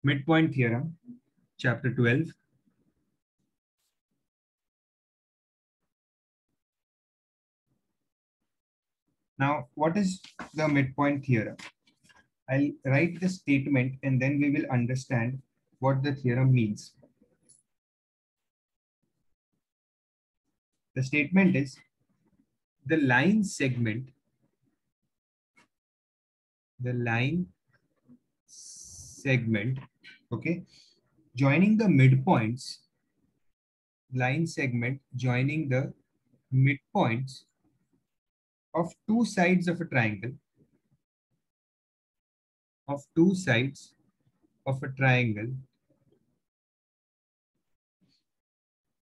Midpoint theorem, chapter 12. Now, what is the midpoint theorem? I'll write the statement and then we will understand what the theorem means. The statement is the line segment okay, joining the midpoints, line segment joining the midpoints of two sides of a triangle,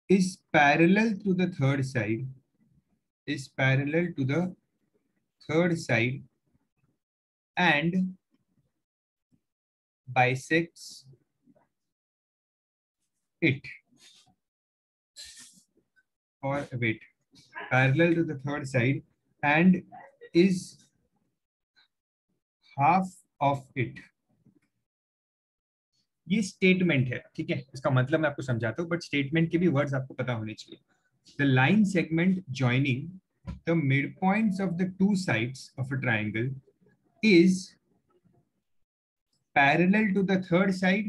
is parallel to the third side, and bisects it, or wait, parallel to the third side and is half of it. ये statement है, ठीक है। इसका मतलब मैं आपको समझाता हूँ, बट स्टेटमेंट के भी वर्ड्स आपको पता होने चाहिए। The line segment joining the mid points of the two sides of a triangle is parallel to the third side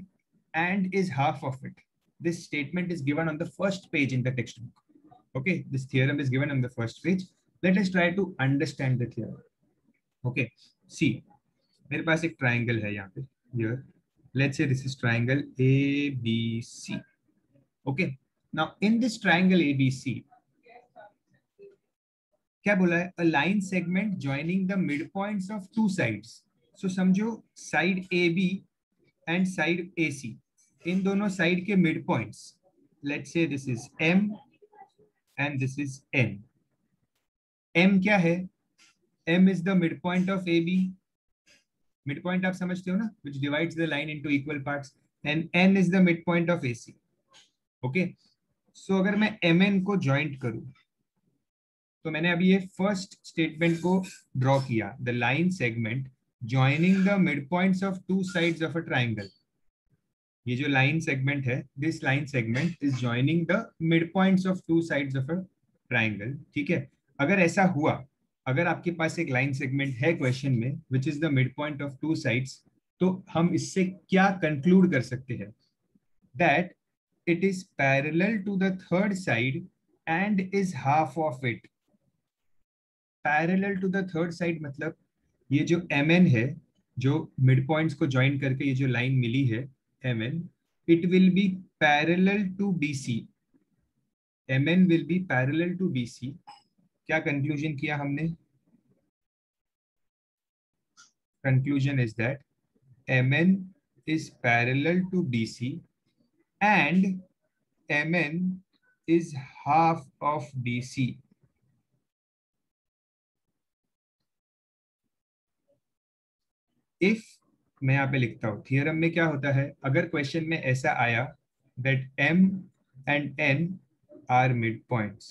and is half of it. This statement is given on the first page in the textbook. Okay, this theorem is given on the first page. Let us try to understand the theorem. Okay, see, मेरे पास एक triangle है यहाँ पे, here. Let's say this is triangle ABC. Okay, now in this triangle ABC, क्या बोला है? A line segment joining the midpoints of two sides. So समझो side AB and side AC, इन दोनों side के midpoints. Let's say this is M and this is N. M क्या है? M is the midpoint of AB. Midpoint आप समझते हो ना, which divides the line into equal parts. And N is the midpoint of AC. Okay. So अगर मैं MN को joint करूं, तो मैंने अभी ये फर्स्ट स्टेटमेंट को ड्रॉ किया, the line segment joining the mid points of two sides of a triangle. ये जो लाइन सेगमेंट है, this line segment is joining the mid points of two sides of a triangle. ठीक है, अगर ऐसा हुआ, अगर आपके पास एक लाइन सेगमेंट है क्वेश्चन में which is the mid point of two sides, तो हम इससे क्या कंक्लूड कर सकते हैं? That it is parallel to the third side and is half of it. Parallel to the third side मतलब ये जो MN है, जो मिड पॉइंट्स को ज्वाइन करके ये जो लाइन मिली है MN, it will be parallel to BC. MN will be parallel to BC. क्या कंक्लूजन किया हमने? Conclusion is that MN is parallel to BC and MN is half of BC. If मैं यहाँ पे लिखता हूँ, थियरम में क्या होता है, अगर क्वेश्चन में ऐसा आया that M and N are mid points,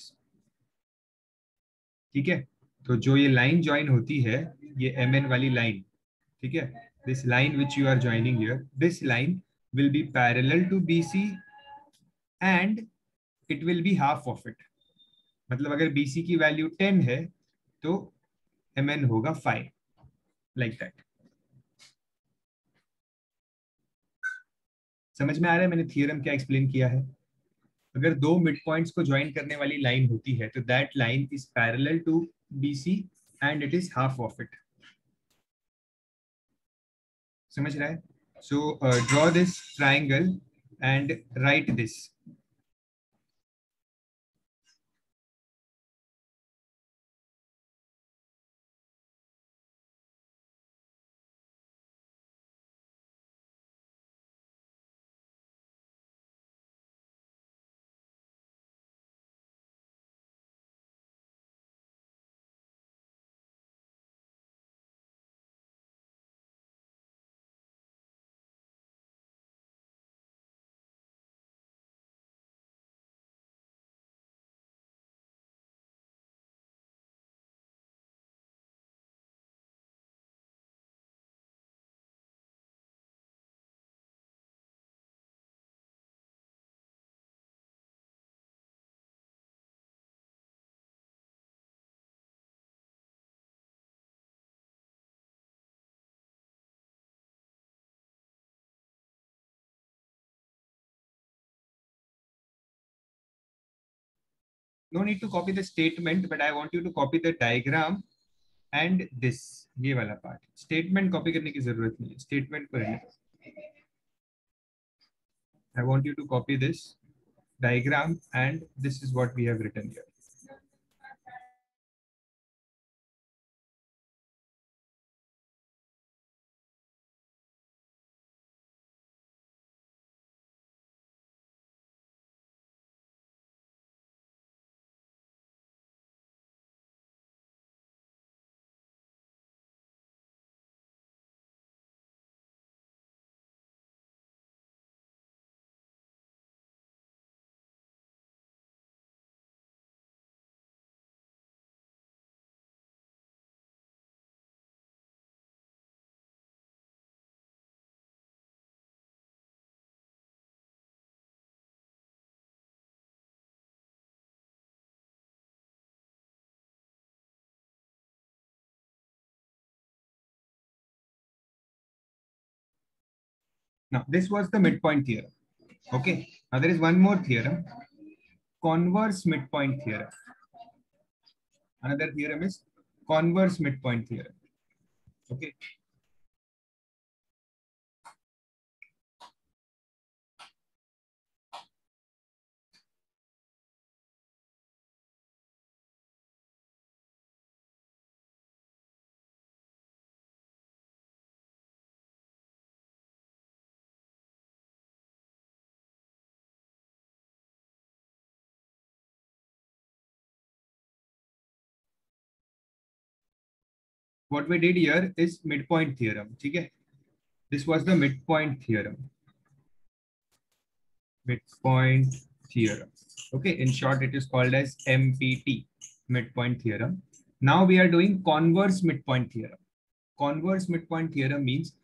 ठीक है, तो जो ये लाइन ज्वाइन होती है, ये MN वाली लाइन, ठीक है, this line which you are joining here, this line will be parallel to BC and it will be half of it. मतलब अगर BC की वैल्यू 10 है तो MN होगा 5, लाइक दैट. समझ में आ रहा है मैंने थियरम क्या एक्सप्लेन किया है? अगर दो मिड पॉइंट्स को ज्वाइन करने वाली लाइन होती है तो that line is parallel to BC and it is half of it. समझ रहा है? So draw this triangle and write this. No need to copy the statement, but I want you to copy the diagram and this, ये वाला part. Statement copy करने की जरूरत नहीं है. Statement को रहने दो. I want you to copy this diagram and this is what we have written here. Now, this was the midpoint theorem. Okay. Now, there is one more theorem, converse midpoint theorem. Another theorem is converse midpoint theorem. Okay. What we did here is midpoint theorem. Okay. This was the midpoint theorem. Midpoint theorem. Okay. In short, it is called as MPT, midpoint theorem. Now we are doing converse midpoint theorem. Converse midpoint theorem means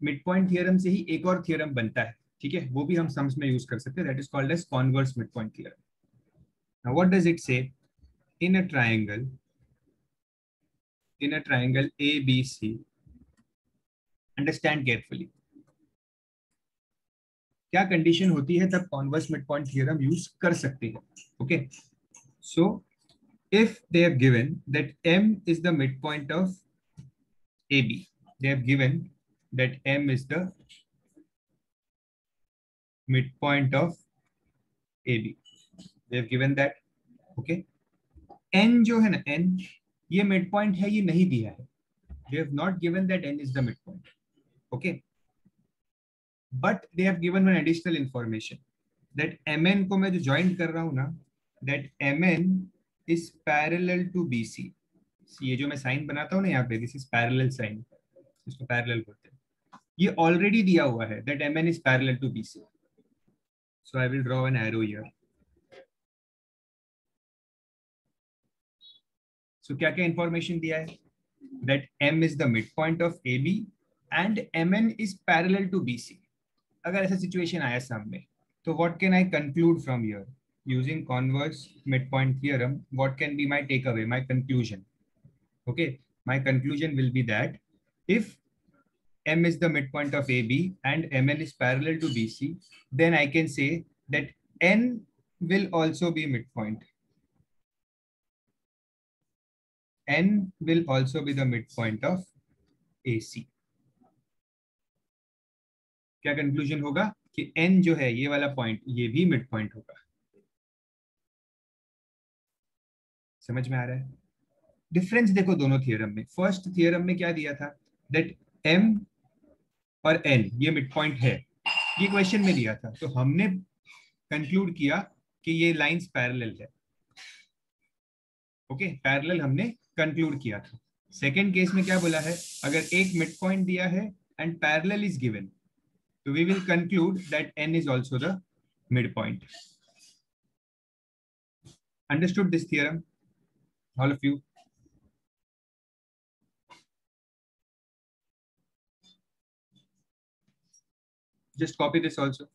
midpoint theorem से ही एक और theorem बनता है. ठीक है, वो भी हम सम्स में यूज कर सकते हैं. That is called as converse midpoint theorem. Now what does it say? In a triangle ABC, understand carefully. क्या कंडीशन होती है तब converse mid point theorem use कर सकते हैं. Okay, so if they have given that M is the midpoint of AB, they have given that M is the midpoint of AB, they have given that. Okay, N जो है ना, N ये midpoint है, ये नहीं दिया है. They have not given that N is the midpoint. Okay, but they have given one additional information that Mn को मैं जो ज्वाइन कर रहा हूं ना, that Mn is parallel to BC. ये जो मैं साइन बनाता हूँ ना यहाँ पे, दिस इज पैरेलल साइन, इसको पैरेलल बोलते हैं. ये ऑलरेडी दिया हुआ है that Mn is parallel to BC. So I will draw an arrow here. So क्या क्या इंफॉर्मेशन दिया है? That M is the midpoint of AB and Mn is parallel to BC. अगर ऐसा सिचुएशन आया सामने, तो what can I conclude from here? Using converse midpoint theorem, what can be my takeaway, my conclusion? Okay, my conclusion will be that if M is the midpoint of AB and Mn is parallel to BC, then I can say that N will also be midpoint. N will also be the midpoint of AC. क्या conclusion होगा कि N जो है ये वाला point, ये भी mid point होगा. समझ में आ रहा है? डिफरेंस देखो दोनों थियरम में. फर्स्ट थियरम में क्या दिया था? दैट M और N ये मिड पॉइंट है, ये क्वेश्चन में दिया था. तो हमने कंक्लूड किया कि ये लाइंस पैरेलल है. ओके, पैरेलल हमने कंक्लूड किया था. सेकंड केस में क्या बोला है? अगर एक मिड पॉइंट दिया है and parallel is given, so we will conclude that N is also the midpoint. Understood this theorem, all of you? Just copy this also.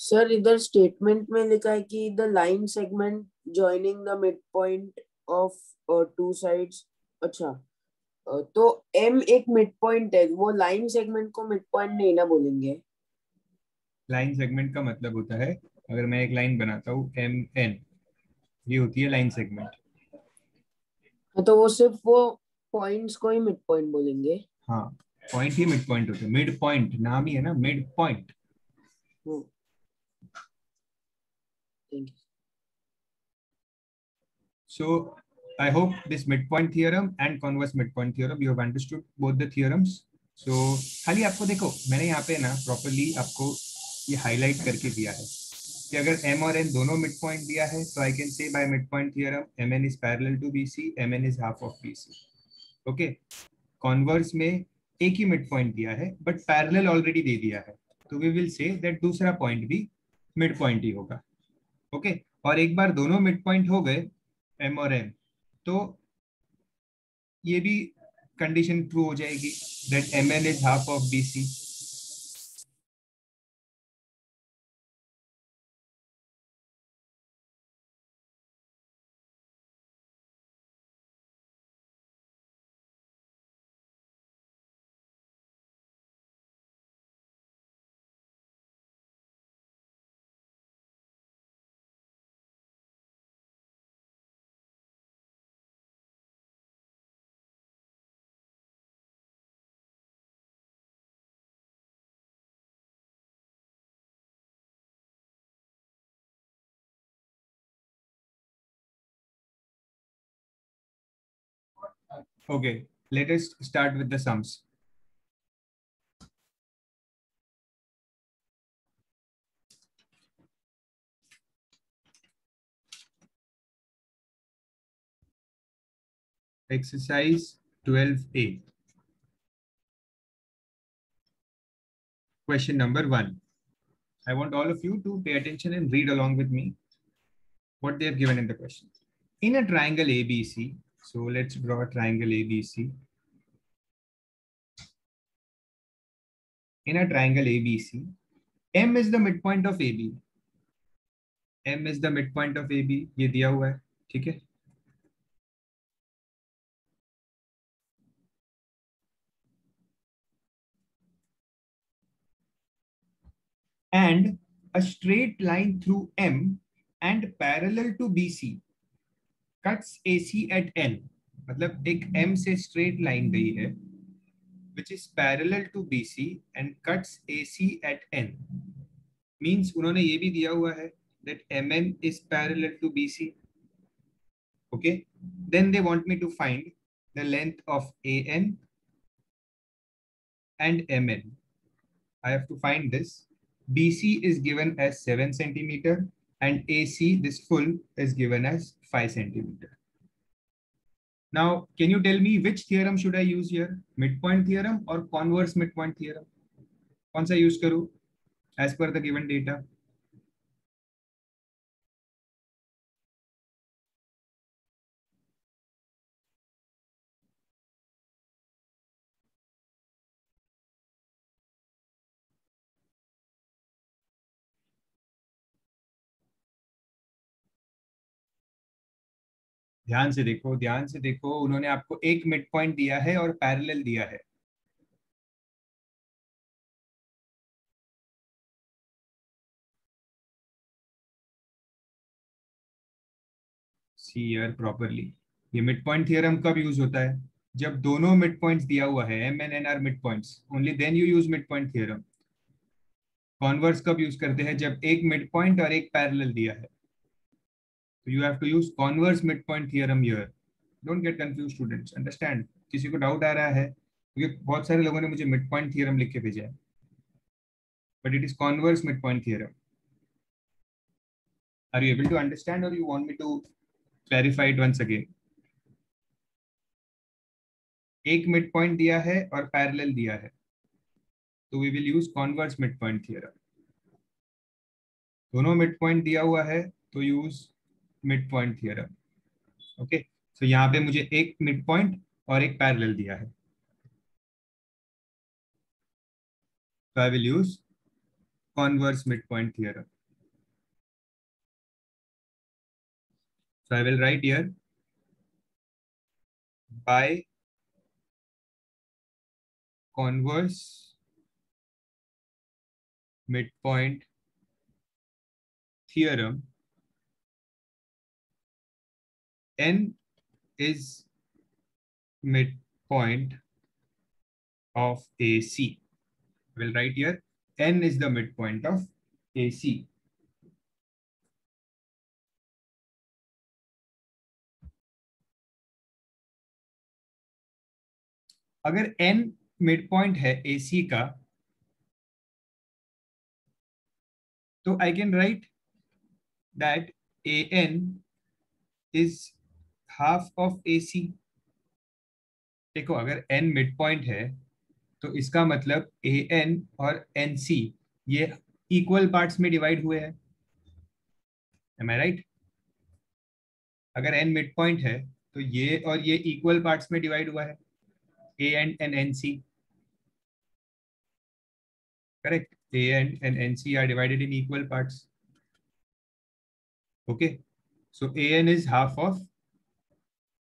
Sir इधर स्टेटमेंट में लिखा है कि the line segment joining the mid point of two sides. अच्छा, तो M एक mid point है, वो लाइन सेगमेंट को मिड पॉइंट नहीं ना बोलेंगे। लाइन सेगमेंट का मतलब होता है, अगर मैं एक लाइन बनाता हूँ एम एन, ये होती है लाइन सेगमेंट। हाँ, तो वो सिर्फ वो पॉइंट्स को ही मिड पॉइंट बोलेंगे। हाँ, पॉइंट ही मिड पॉइंट होता है, मिड पॉइंट नाम ही है ना, mid point. Thank you. So I hope this midpoint theorem and converse midpoint theorem you have understood both the theorems. So खाली आपको देखो, मैंने यहाँ पे ना प्रॉपरली आपको ये हाईलाइट करके दिया है कि अगर m और n दोनों मिड पॉइंट दिया है तो I can say by mid point theorem mn is parallel to bc, mn is half of bc. Okay, converse में एक ही मिड पॉइंट दिया है बट पैरेलल ऑलरेडी दे दिया है, तो वी विल से दैट दूसरा पॉइंट भी मिड पॉइंट ही होगा. ओके, और एक बार दोनों मिड पॉइंट हो गए m और n, तो ये भी कंडीशन ट्रू हो जाएगी that mn is half of bc. Okay, let us start with the sums. Exercise 12A. Question number 1. I want all of you to pay attention and read along with me what they have given in the question. In a triangle ABC, so let's draw a triangle ABC. In a triangle ABC, M is the midpoint of AB. M is the midpoint of AB. ये दिया हुआ है, ठीक है. And a straight line through M and parallel to BC cuts AC at N. मतलब एक M से straight line गई है which is parallel to BC and cuts AC at N. Means उन्होंने ये भी दिया हुआ है that MN is parallel to BC. Okay. Then they want me to find the length of AN and MN. I have to find this. BC is given as 7 centimeter and AC, this full, is given as 5 centimeter. Now, can you tell me which theorem should I use here? Midpoint theorem or converse midpoint theorem? कौन सा use करूँ as per the given data? ध्यान से देखो, ध्यान से देखो, उन्होंने आपको एक मिड पॉइंट दिया है और पैरेलल दिया है. See here properly. ये मिड पॉइंट थियरम कब यूज होता है? जब दोनों मिड पॉइंट्स दिया हुआ है, M N N are mid points, only then you use mid point theorem. Converse कब यूज करते हैं? जब एक मिड पॉइंट और एक पैरेलल दिया है, तो you have to use converse mid point theorem here. Don't get confuse students, understand. किसी को डाउट आ रहा है? क्योंकि बहुत सारे लोगों ने मुझे मिड पॉइंट थियरम लिख के भेजा है, but it is converse mid point theorem. Are you able to understand और you want me to clarify it once again? एक मिड पॉइंट दिया है और पैरेलल दिया है, तो we will use converse mid point theorem. दोनों मिड पॉइंट दिया हुआ है तो use mid point theorem. Okay, so यहाँ पे मुझे एक मिड पॉइंट और एक पैरेलल दिया है, तो I will use converse mid point theorem. So I will write here by converse midpoint theorem, n is midpoint of AC. I will write here n is the midpoint of AC. अगर n midpoint है AC का, तो I can write that AN is half of AC. देखो, अगर n midpoint है तो इसका मतलब AN और NC ये इक्वल पार्ट्स में डिवाइड हुए हैं. Am I right? अगर n midpoint है तो ये और ये इक्वल पार्ट्स में डिवाइड हुआ है. AN and NC. Correct. AN and NC are divided in equal parts. Okay. So AN is half of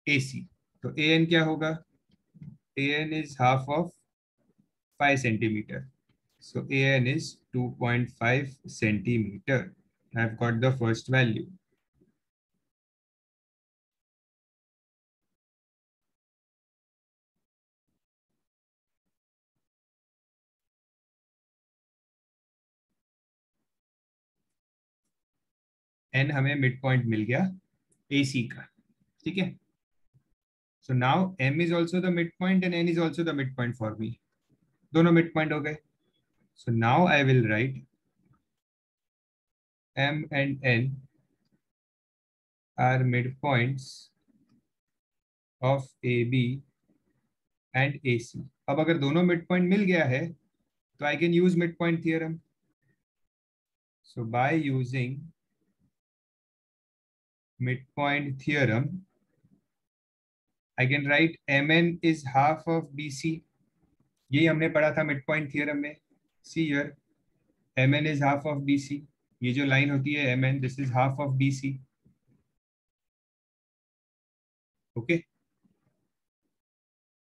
AC. तो AN क्या होगा? AN is half of 5 centimeter. So AN is 2.5 centimeter. I've got the first value. N हमें mid point मिल गया AC का. ठीक है. So now M is also the midpoint and N is also the midpoint for me. दोनों midpoint हो गए. So now I will write M and N are midpoints of AB and AC. अब अगर दोनों midpoint मिल गया है तो I can use midpoint theorem. So by using midpoint theorem, I can write Mn is half of BC. यही हमने पढ़ा था midpoint theorem में. See here, Mn is half of BC. ये जो लाइन होती है Mn, this is half of BC. Okay.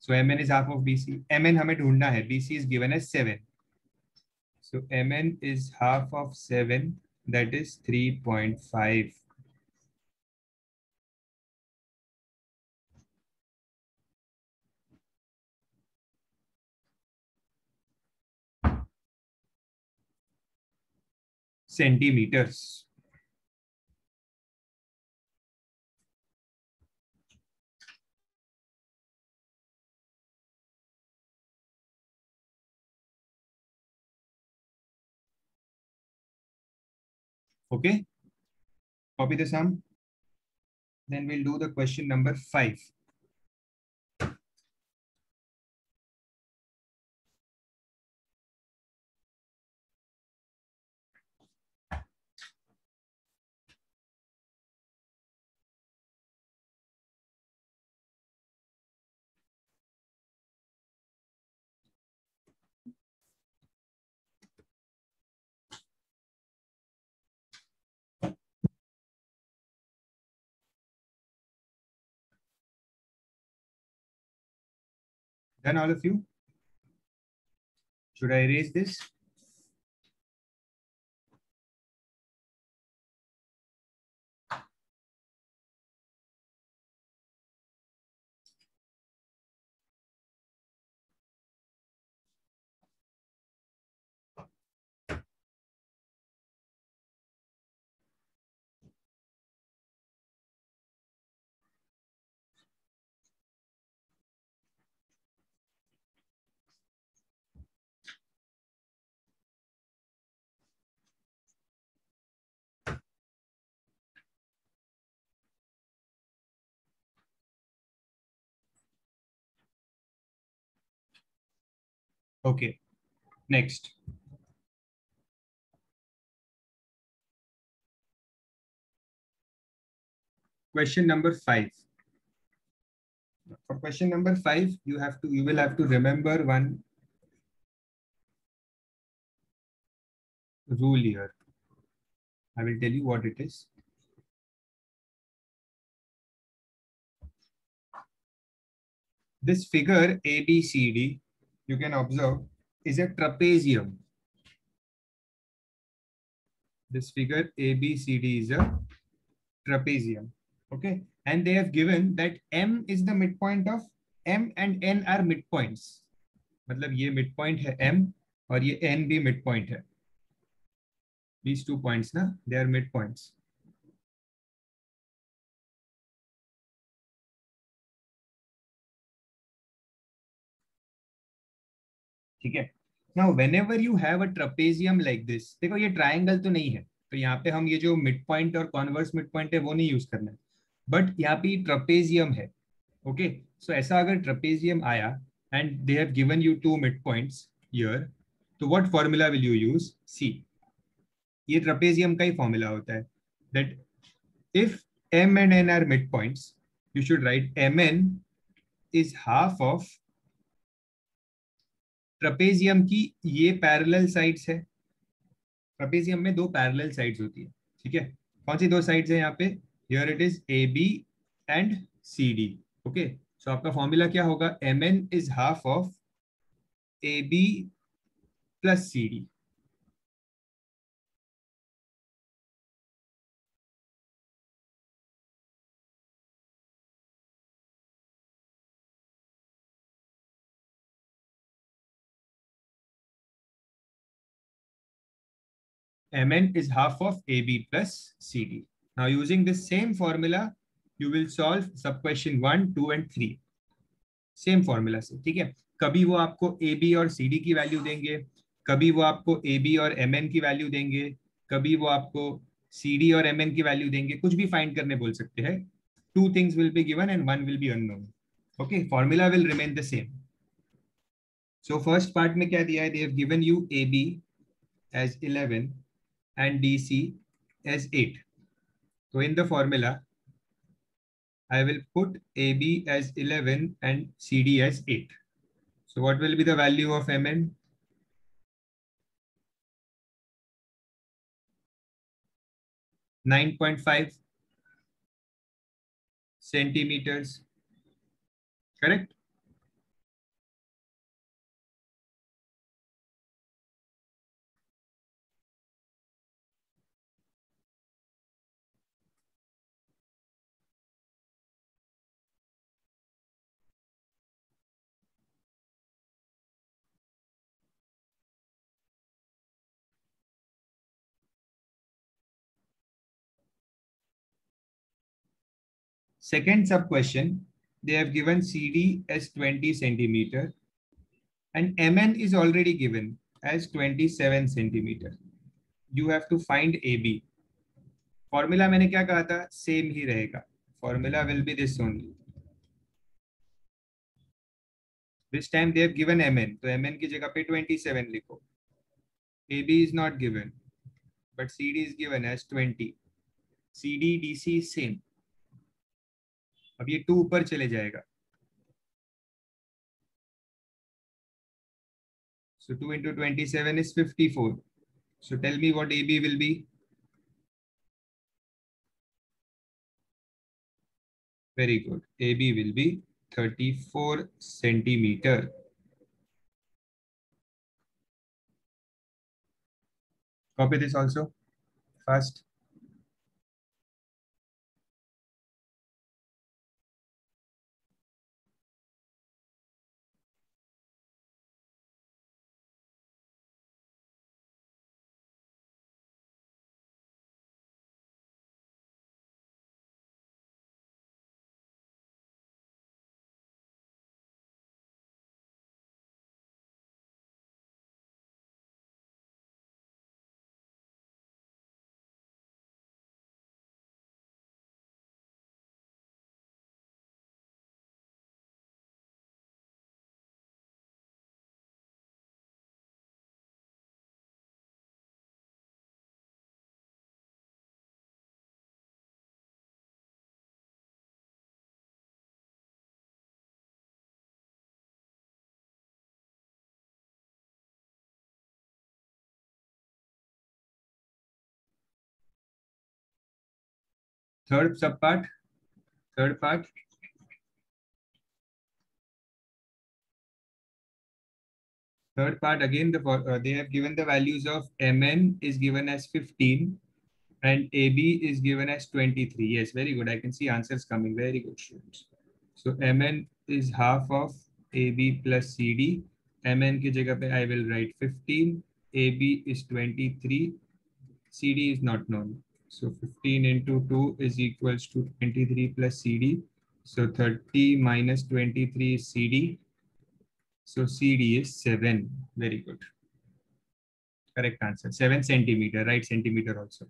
So Mn is half of BC. Mn हमें ढूंढना है. BC is given as 7. So Mn is half of 7. That is 3.5. centimeters. Okay. Copy the sum. Then we'll do the question number 5. Done, all of you? Should I erase this? Okay. Next. Question number 5. For question number 5, you will have to remember one rule here. I will tell you what it is. This figure ABCD, you can observe, is a trapezium. This figure ABCD is a trapezium. Okay, and they have given that M is the midpoint of M and N are midpoints. मतलब ये midpoint है M और ये N भी midpoint है. These 2 points ना, they are midpoints. ठीक है. Now whenever you have a trapezium like this, देखो ये ट्राइंगल तो नहीं है, तो यहाँ पे हम ये जो मिड पॉइंट और कॉन्वर्स मिड पॉइंट है वो नहीं यूज करना है, बट यहाँ पे ट्रपेजियम है. ओके, सो ऐसा अगर ट्रपेजियम आया and they have given you two mid points here, तो what formula will you use? See, ये ट्रपेजियम का ही फॉर्मूला होता है that if m and n are midpoints, you should write mn is half of trapezium की ये parallel sides है. Trapezium में दो पैरेलल साइड्स होती है. ठीक है, कौन सी दो साइड्स है यहाँ पे? Here it is A B and C D. Okay, so आपका फॉर्मूला क्या होगा? M N is half of A B plus C D. Mn is half of AB plus CD. Now using this same formula, you will solve sub question 1, 2 and 3. Same formula से. ठीक है, कभी वो आपको A B और C D की value देंगे, कभी वो आपको ए बी और एम एन की वैल्यू देंगे, कभी वो आपको सी डी और एम एन की वैल्यू देंगे, कुछ भी फाइंड करने बोल सकते हैं. Two things will be given and one will be unknown. Okay, formula will remain the same. So first part में क्या दिया है? They have given you A B as 11 and DC as 8. So in the formula, I will put AB as 11 and CD as 8. So what will be the value of Mn? (9.5 centimeters). Correct? Second sub question, they have given CD as 20 centimeter and Mn is already given as 27 centimeter. You have to find AB. Formula मैंने क्या कहा था? Same ही रहेगा. Formula will be this only. This time they have given Mn, तो Mn की जगह पे 27 लिखो. AB is not given, but CD is given as 20. CD DC same. अब ये 2 ऊपर चले जाएगा. So 2 into 27 is 54. So tell me what AB will be. Very good. AB will be 34 centimeter. Copy this also fast. Third subpart. Third part. Third part again, they have given the values of mn is given as 15 and AB is given as 23. Yes, very good. I can see answers coming. Very good, students. So mn is half of AB plus CD. mn की जगह पे I will write 15. AB is 23. CD is not known. So 15 into 2 is equals to 23 plus CD. So 30 minus 23 is CD. So CD is 7. Very good. Correct answer. 7 centimeter, right? Centimeter also.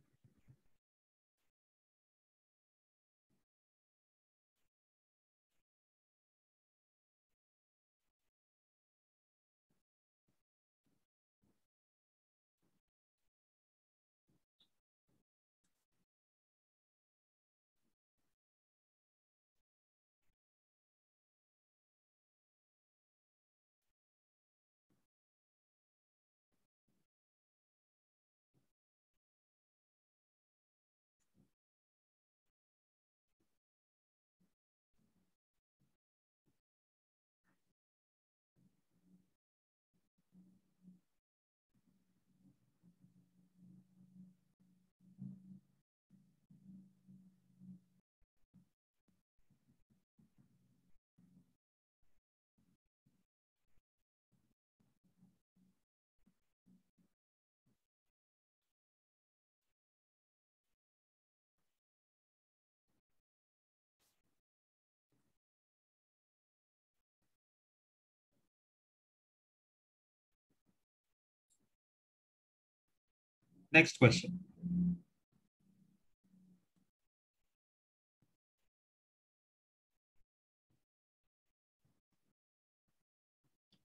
Next question.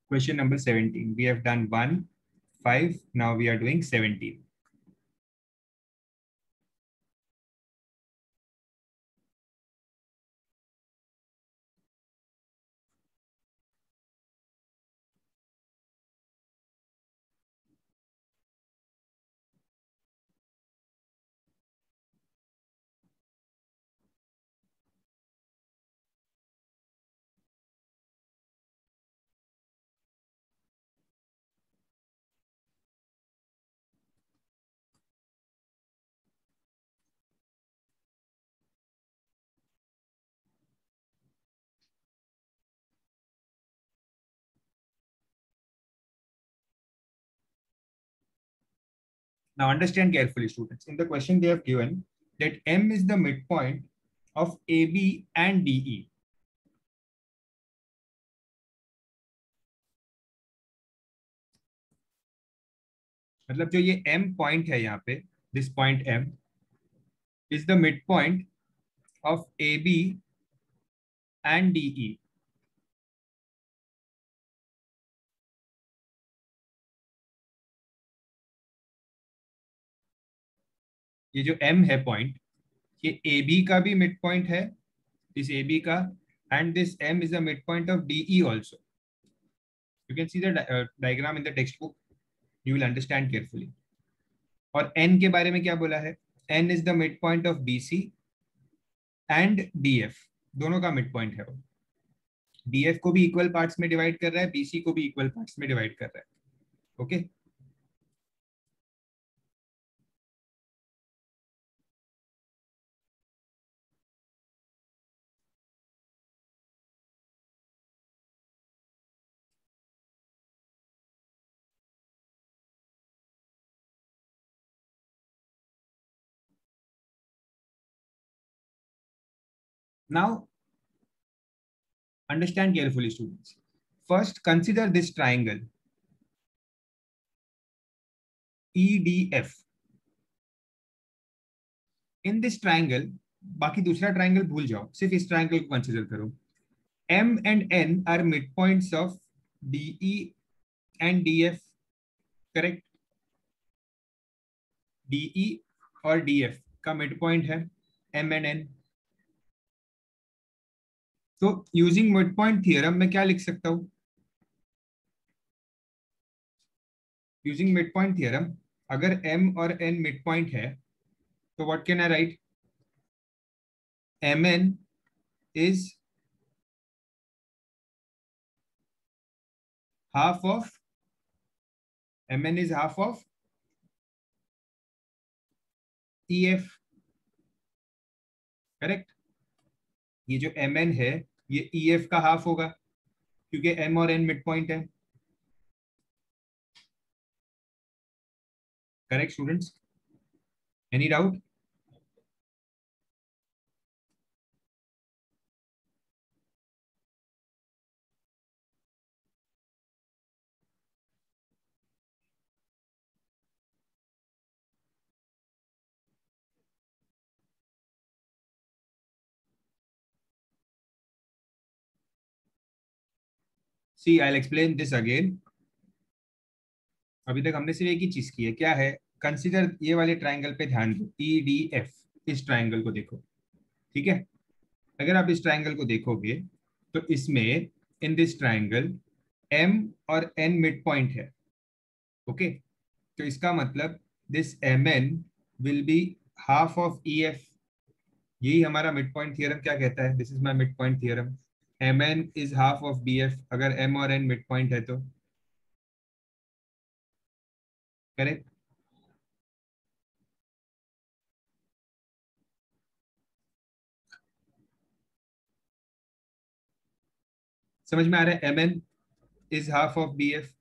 Question number 17. We have done 1, 5. Now we are doing 17. Now understand carefully, students. In the question, they have given that M is the midpoint of AB and DE. मतलब जो ये M point है यहाँ पे, this point M is the midpoint of AB and DE. ये जो M है point, ये AB का भी midpoint है, this AB का, and this M is the midpoint of DE also. You can see the diagram in the textbook. You will understand carefully. और N के बारे में क्या बोला है? N is the midpoint of BC and DF. दोनों का midpoint है वो. DF को भी equal parts में divide कर रहा है, BC को भी equal parts में divide कर रहा है. Okay? Now, understand carefully, students. First, consider this triangle EDF. In this triangle, बाकी दूसरा triangle भूल जाओ, सिर्फ इस triangle को consider करो. M and N are midpoints of DE and DF. Correct? DE और DF का midpoint है M and N. तो यूजिंग मिड पॉइंट थियरम में क्या लिख सकता हूं? यूजिंग मिड पॉइंट थियरम, अगर M और N मिड पॉइंट है तो what can I right? Mn is half of mn is half of ef, correct. ये जो mn है ये ef का हाफ होगा, क्योंकि m और n मिड पॉइंट है। Correct students, any doubt? See I explain this again. अभी तक हमने सिर्फ एक ही चीज की है, क्या है? कंसिडर ये वाले ट्राइंगल पे ध्यान दो, ई डी एफ। इस ट्राइंगल को देखो, ठीक है। अगर आप इस ट्राइंगल को देखोगे तो इसमें, इन दिस ट्राइंगल, एम और एन मिड पॉइंट है। ओके, तो इसका मतलब this M N will be half of E F. यही हमारा मिड पॉइंट थियरम क्या कहता है? This is my mid point theorem. M N is half of B F, अगर एम और एन मिड पॉइंट है तो। करेक्ट। समझ में आ रहा है? M N is half of B F.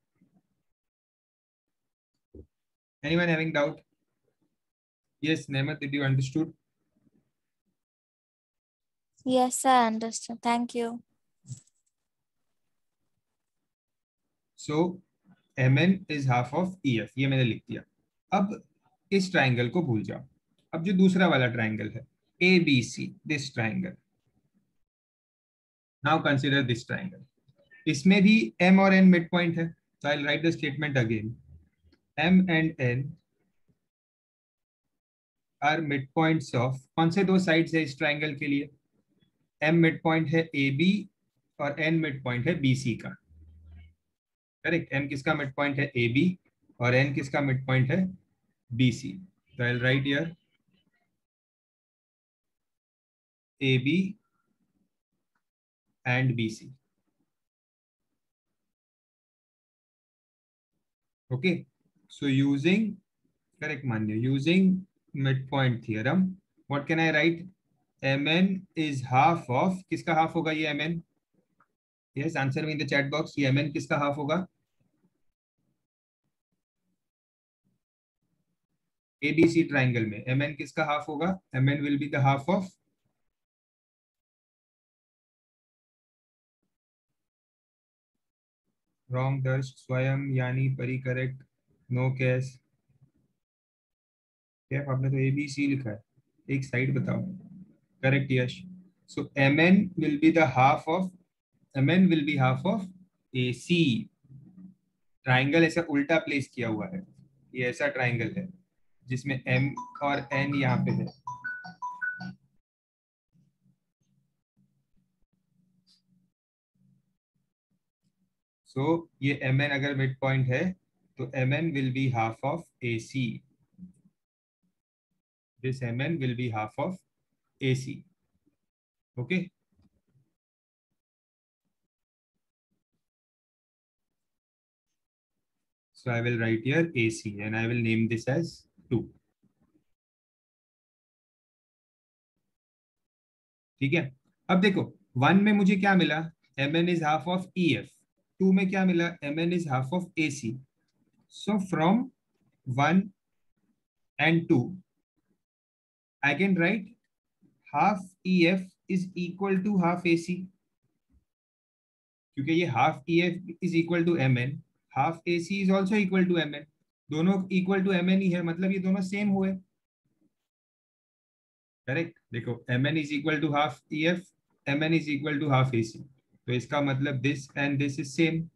Anyone having doubt? Yes Nemat, did you understood? Yes, I understand. Thank you. So M N is half of E F, ये मैंने लिख दिया। अब इस ट्राइंगल को भूल जाओ। अब जो दूसरा वाला ट्राइंगल है, A B C, this triangle, now consider this triangle. इसमें भी एम और एन मिड पॉइंट है, तो I write the statement again. M and N are mid points of, कौन से दो साइड्स है इस ट्राइंगल के लिए? एम मिड पॉइंट है ए बी और एन मिड पॉइंट है बी सी का। करेक्ट। एम किसका मिड पॉइंट है? ए बी, और एन किसका मिड पॉइंट है? B C. तो I write here A B and B C. Okay, so using, correct मान लिया, using mid point theorem, what can I write? M N is half of, किसका half होगा ये M N? Yes, answer में in the chat box, ये M N किसका half होगा? ABC triangle में एम एन किसका हाफ होगा? M N will be the half of, wrong Darsh, Swayam, यानी, परी, करेक्ट, नो कैश। कैफ आपने तो एबीसी लिखा है, एक साइड बताओ। Correct yes. So M N will be the half M, N N will be half of ए सी। ट्राइंगल ऐसा उल्टा प्लेस किया हुआ है, ये ऐसा ट्राइंगल है जिसमें एम और एन यहाँ पे है। सो ये एम एन अगर मिड पॉइंट है तो M N will be half of A C. This M N will be half of A C. Okay, so I will write here AC and I will name this as 2. ठीक है। अब देखो, 1 में मुझे क्या मिला? mn is half of EF। 2 में क्या मिला? mn is half of AC। So from 1 and 2 I can write half EF is equal to half AC, क्योंकि ये half EF is equal to mn, half AC is also equal to mn। दोनों equal to mn ही है, मतलब ये दोनों same हुए। Correct. देखो mn is equal to half E F, mn is equal to half A C, तो इसका मतलब this and this is same.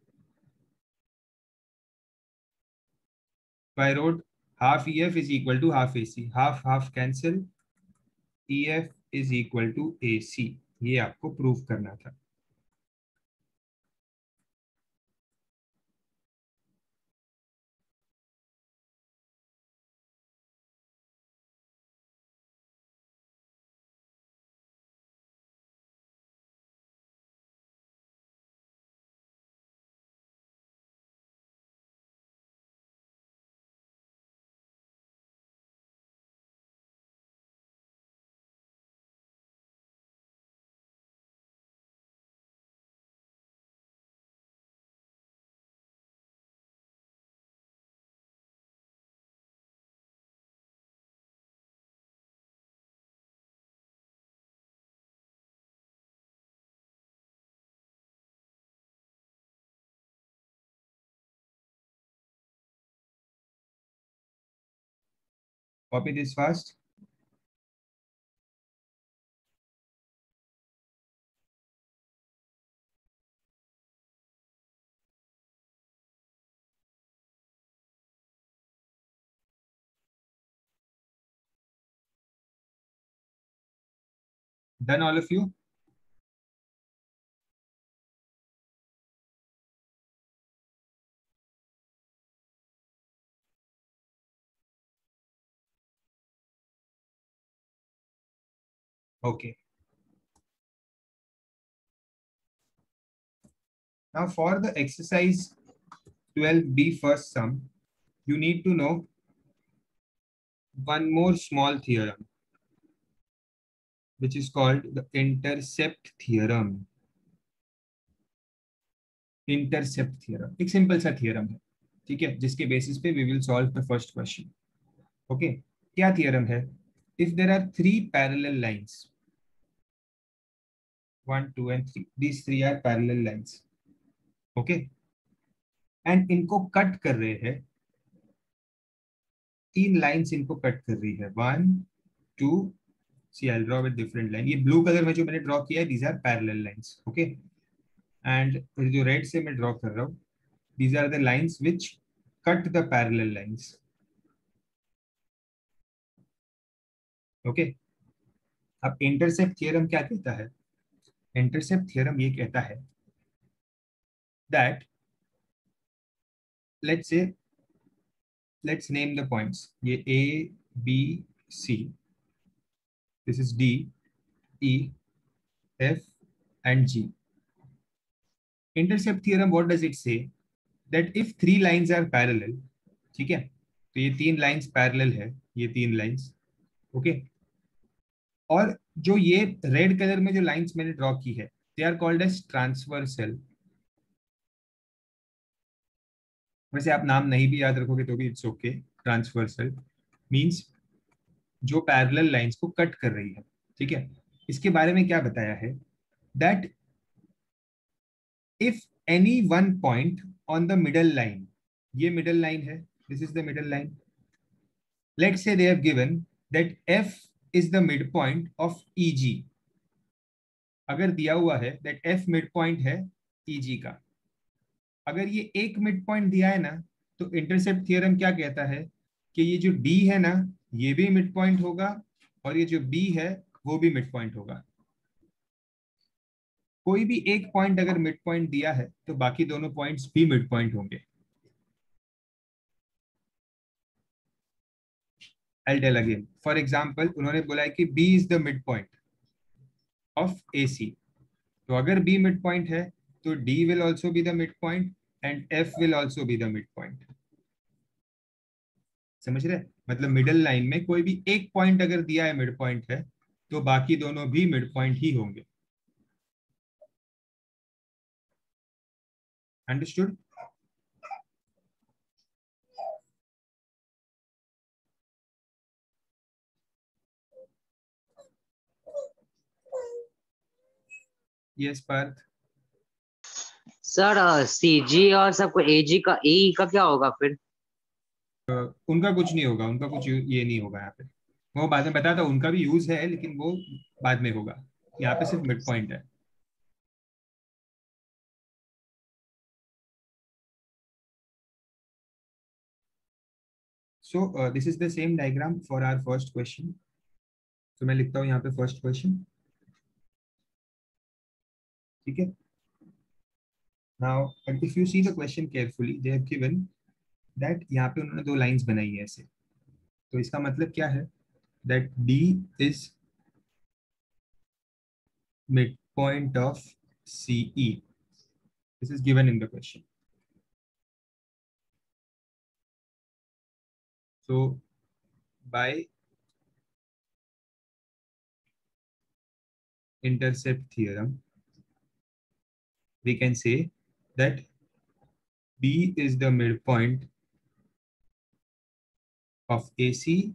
I wrote half E F is equal to half A C, half half cancel, E F is equal to A C. ये आपको prove करना था। Copy this fast. Done, all of you? Okay. Now for the exercise 12B first sum, you need to know one more small theorem, which is called the intercept theorem. Intercept theorem एक simple सा theorem है, ठीक है, जिसके basis पे we will solve the first question. Okay, क्या theorem है? If there are three parallel lines, 1 2 and 3, these three are parallel lines, okay, and इनको कट कर रहे हैं, तीन लाइंस इनको कट कर रही है, 1 2. See I draw with different line. ये ब्लू कलर में जो मैंने ड्रॉ किया है, these are parallel lines, okay, and जो रेड से मैं ड्रॉ कर रहा हूँ, these are the lines which cut the parallel lines. Okay. अब इंटरसेप्ट थ्योरम क्या कहता है? इंटरसेप्ट थ्योरम ये कहता है that let's say, let's name the points. ये A B C, this is D E F and G. Intercept theorem, what does it say? That if three lines are parallel, ठीक है, तो ये तीन lines parallel है, ये तीन lines, okay, और जो ये रेड कलर में जो लाइंस मैंने ड्रॉ की है, they are called as transversal. वैसे आप नाम नहीं भी याद रखोगे तो भी इट्स ओके. ट्रांसवर्सल मींस जो पैरेलल लाइंस को कट कर रही है, ठीक है. इसके बारे में क्या बताया है? That if any one point on the middle line, ये मिडल लाइन है, this is the middle line, let's say they have given that F is the mid point of easy. अगर दिया हुआ है दैट एफ मिड पॉइंट है easy का, अगर ये एक मिड पॉइंट दिया है ना, तो इंटरसेप्ट थ्योरम क्या कहता है कि ये जो डी है ना, ये भी मिड पॉइंट होगा, और ये जो बी है वो भी मिड पॉइंट होगा. कोई भी एक पॉइंट अगर मिड पॉइंट दिया है तो बाकी दोनों पॉइंट्स भी मिड पॉइंट होंगे. I tell again. For example, उन्होंने बोला है कि B is the mid point of A C. तो अगर बी मिड पॉइंट है तो D will also be the mid point and F will also be the mid point. समझ रहे? मतलब मिडल लाइन में कोई भी एक पॉइंट अगर दिया है मिड पॉइंट है, तो बाकी दोनों भी मिड पॉइंट ही होंगे. अंडरस्टूड? यस पार्थ. सर सी जी और सबको ए जी का ए का क्या होगा फिर? उनका कुछ नहीं होगा, उनका कुछ ये नहीं होगा यहाँ पे. वो बाद में बताता हूँ, उनका भी यूज है लेकिन वो बाद में होगा. यहाँ पे सिर्फ मिड पॉइंट है. So this is the same diagram for our first question. तो मैं लिखता हूँ यहाँ पे फर्स्ट क्वेश्चन, ठीक है. Now if you see the question carefully, they have given that यहाँ पे उन्होंने दो लाइंस बनाई है ऐसे. तो इसका मतलब क्या है? That D is midpoint of CE. This is given in the question. So by intercept theorem, we can say that B is the midpoint of AC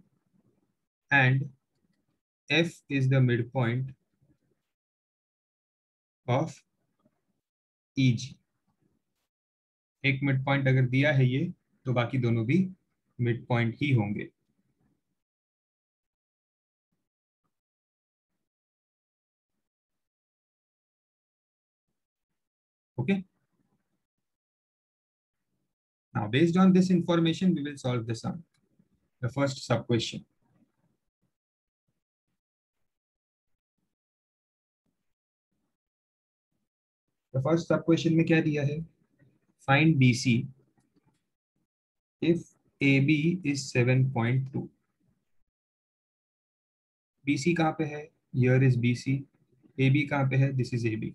and F is the midpoint of EG. एक mid point अगर दिया है ये, तो बाकी दोनों भी mid point ही होंगे. Okay. Now, based on this information, we will solve the sum. The first sub question. The first sub question में क्या दिया है? Find BC if AB is 7.2. BC कहाँ पे है? Here is BC. AB कहाँ पे है? This is AB.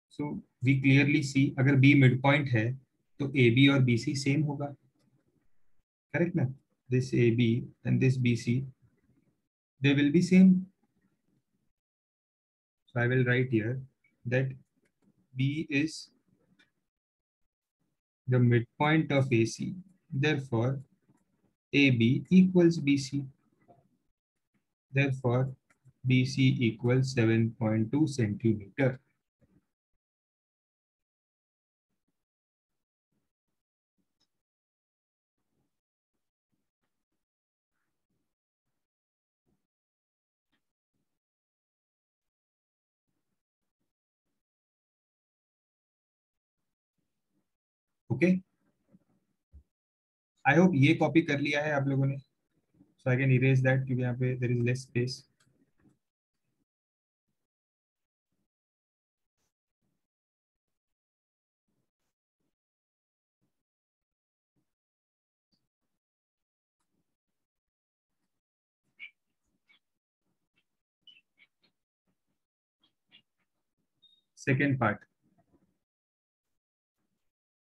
So we clearly see अगर B midpoint है तो AB और BC same होगा. Correct ना? This AB and this BC, they will be same. So I will write here that B is the midpoint of AC. Therefore, AB equals BC. Therefore, BC equals 7.2 centimeter. Okay. I hope ये copy कर लिया है आप लोगों ने. So I can erase that क्योंकि यहाँ पे there is less space. Second part.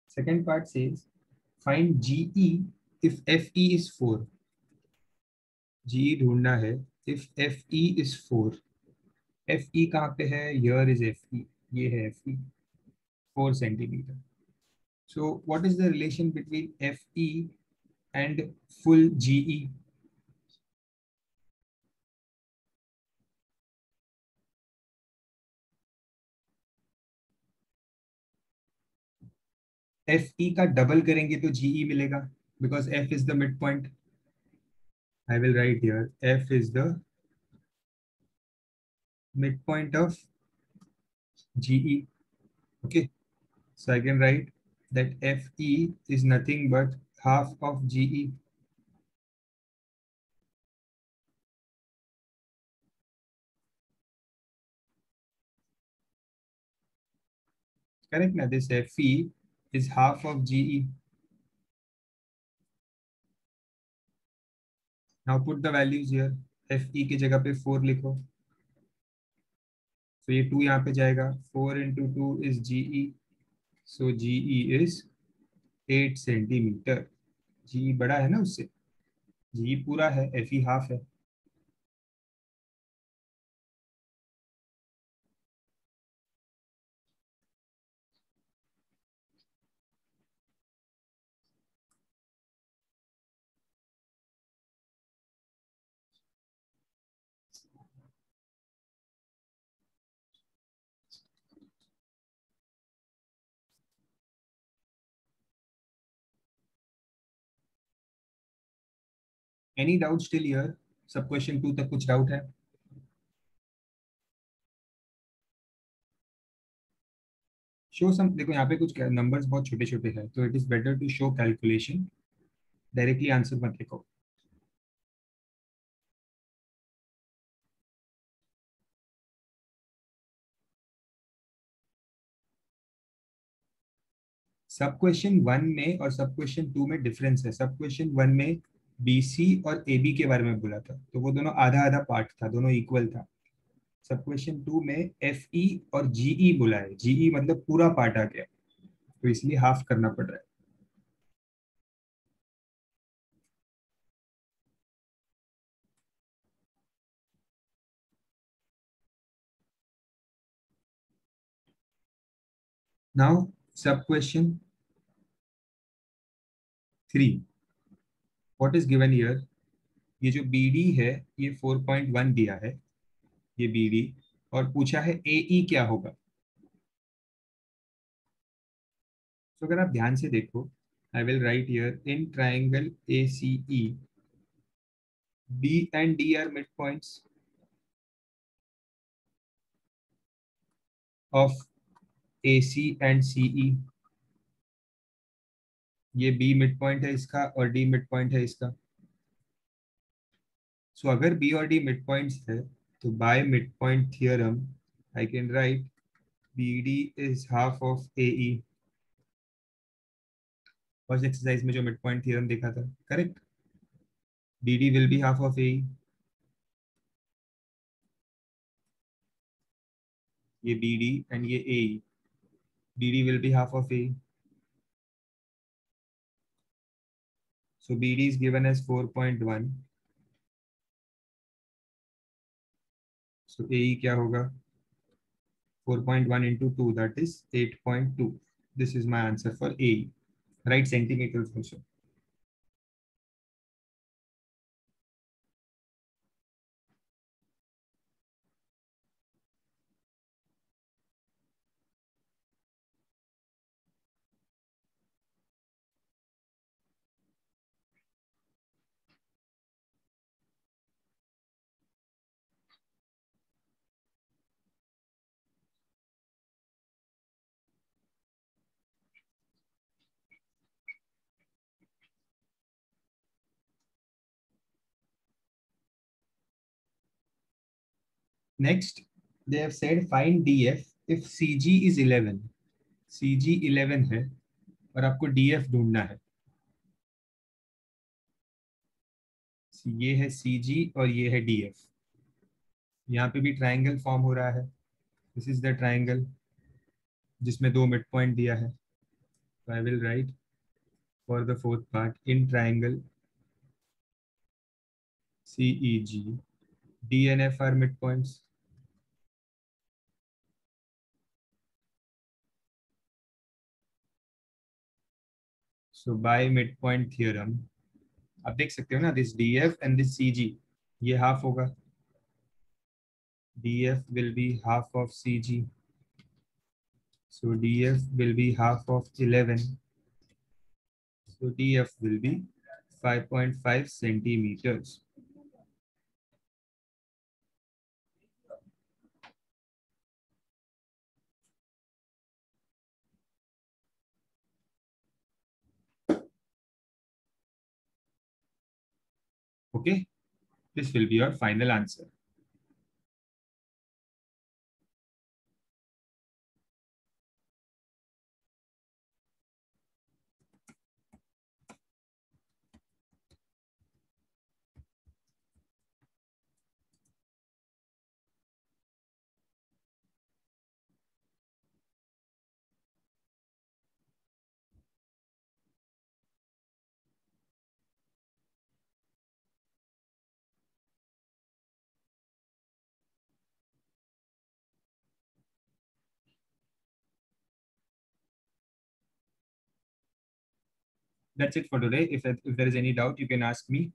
Second part says find GE if FE is 4. GE ढूंढना है if FE is 4. FE कहाँ पे है? Here is FE. ये है FE. 4 centimeter. So what is the relation between FE and full GE? FE का double करेंगे तो GE मिलेगा because F is the midpoint. I will write here F is the midpoint of GE. Okay, so I can write that FE is nothing but half of GE. Correct now, this FE is half of GE. Now put the values here. FE की जगह पे 4 लिखो. So ये 2 यहाँ पे जाएगा. 4 into 2 is GE. So GE is 8 centimeter. GE बड़ा है ना उससे. GE पूरा है, FE हाफ है. Any doubt still here? सब क्वेश्चन 2 तक कुछ डाउट है? Show some. देखो यहाँ पे कुछ नंबर्स बहुत छोटे छोटे हैं तो it is better to show calculation. Directly answer मत लिखो. सब क्वेश्चन 1 में और सब क्वेश्चन 2 में डिफरेंस है. सब क्वेश्चन 1 में BC और AB के बारे में बोला था तो वो दोनों आधा आधा पार्ट था, दोनों इक्वल था. सब क्वेश्चन 2 में FE और GE बोला है. GE मतलब पूरा पार्ट आ गया तो इसलिए हाफ करना पड़ रहा है. नाउ सब question 3. What is given here? ये जो BD है ये 4.1 दिया है, ये BD, और पूछा है AE क्या होगा. तो अगर आप ध्यान से देखो, I will write here in triangle ACE B and D are midpoints of AC and CE, ये B मिड पॉइंट है इसका और D मिड पॉइंट है इसका। सो अगर B और D मिड पॉइंट्स है तो bye mid point theorem I can write BD is half of AE। First exercise में जो मिड पॉइंट थियरम देखा था, correct. BD will be half of AE, ये BD एंड ये AE, BD will be half of AE. So BD is given as 4.1. So AE क्या होगा? 4.1 into 2, that is 8.2. This is my answer for AE. Right centimeters also. Next, they have said find DF if CG is 11. CG 11 है और आपको DF ढूंढना है। ये है CG और ये है DF। यहाँ पे भी ट्राइंगल फॉर्म हो रहा है। दिस इज द ट्राइंगल जिसमें दो मिड पॉइंट दिया है। So I will write for the fourth part in triangle CEG, D and F are midpoints. So by midpoint theorem, आप देख सकते हो ना, this DF and this CG, ये half होगा। DF will be half of CG. So DF will be half of 11. So DF will be 5.5 centimeters. Okay, this will be your final answer. That's it for today. If there is any doubt, you can ask me.